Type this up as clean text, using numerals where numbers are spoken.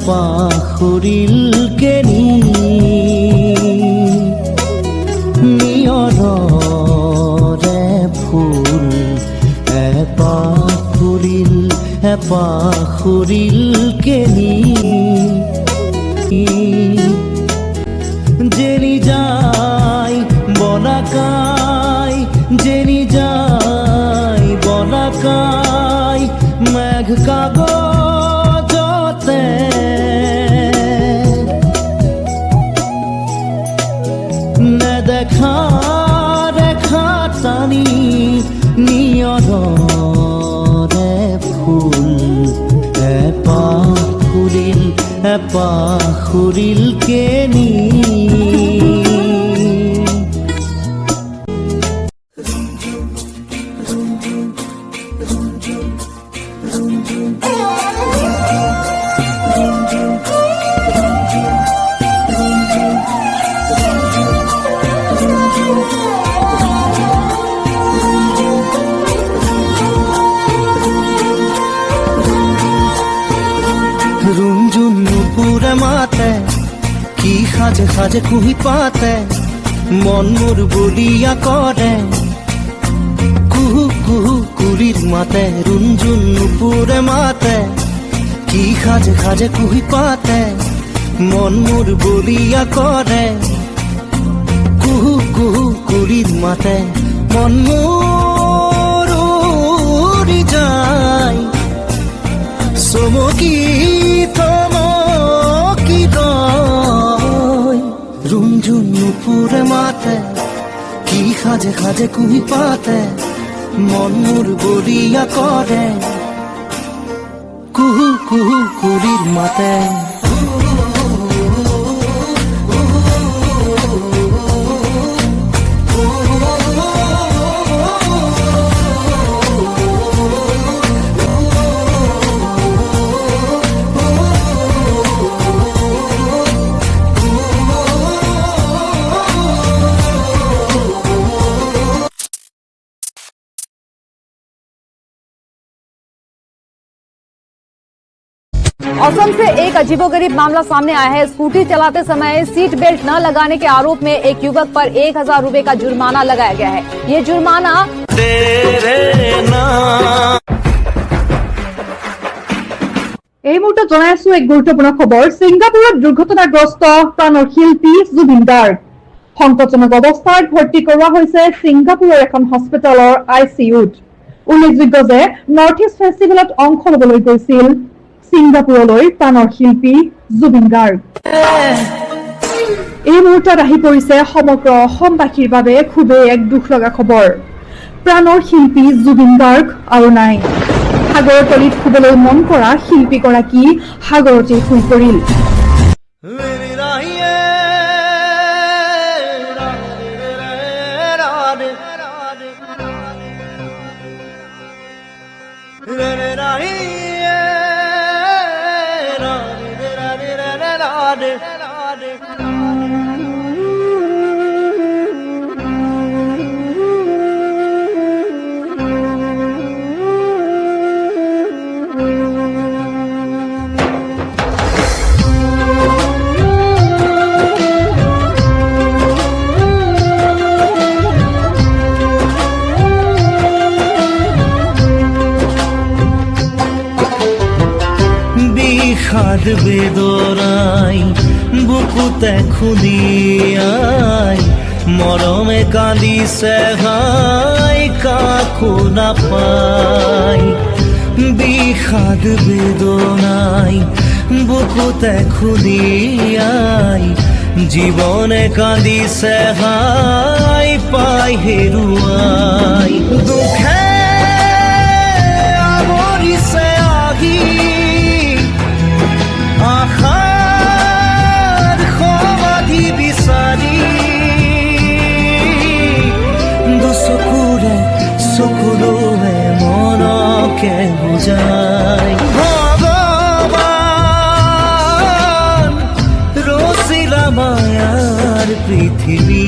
পাখুৰিল কেনি নিয়ৰৰে ফুল পাখুৰিল কেনি জেনি যায় বনাকাই জেনি যায় বনাকাই মেঘ কাগজতে নেদেখা ৰেখা টানি নিয়ৰৰে ফুল পাখুৰিল কেনি रुंजुन नुपुरे माते की खाजे खाजे कुही पाते मन मोर बलिया करे कुहू कुहू कुलिर माते रुंजुन नुपुरे माते की खाजे खाजे कुही पाते मन मोर बलिया करे कुहू कुहू कुलिर माते मन मोर उड़ी जाए চমকি থমকি রয় রুঞ্জুন নুপুরে মাতে কি খাজে খাজে কুহি পাতে মন মোর বলিয়া করে কুহু কুহু কুলির মাতে असम से एक अजीबोगरीब मामला सामने आया है। स्कूटी चलाते समय सीट बेल्ट न लगाने के आरोप में एक युवक पर 1000 रुपए का जुर्माना लगाया गया है। ये जुर्माना এই মুহূৰ্তত জনাই আছো এক গুৰুত্বপূৰ্ণ খবৰ। ছিংগাপুৰত দুৰ্ঘটনাগ্ৰস্ত প্ৰাণৰ শিল্পী জুবিন গাৰ্গ সংকটজনক অৱস্থাত ভৰ্তি কৰোৱা হৈছে ছিংগাপুৰৰ এখন হস্পিটেলৰ ICUত। উল্লেখযোগ্য যে নৰ্থ ইষ্ট ফেষ্টিভেলত অংশ ল'বলৈ গৈছিল ছিংগাপুৰলৈ প্ৰাণৰ শিল্পী জুবিন গাৰ্গ। এই মুহূৰ্তত আহি পৰিছে সমগ্ৰ অসমবাসীৰ বাবে খুবেই এক দুখ লগা খবৰ। প্ৰাণৰ শিল্পী জুবিন গাৰ্গ আৰু নাই। সাগৰৰ তলিত শুবলৈ মন কৰা শিল্পীগৰাকী সাগৰতে শুই পৰিল। বিষাদ বেদনাই বুকুতে খুলিয়াই মৰমে কান্দিছে হাই কাকো নাপাই। বিষাদ বেদনাই বুকুতে খুলিয়াই জীৱনে কান্দিছে হাই পাই হেৰুৱাই। দুখে পৃথিবী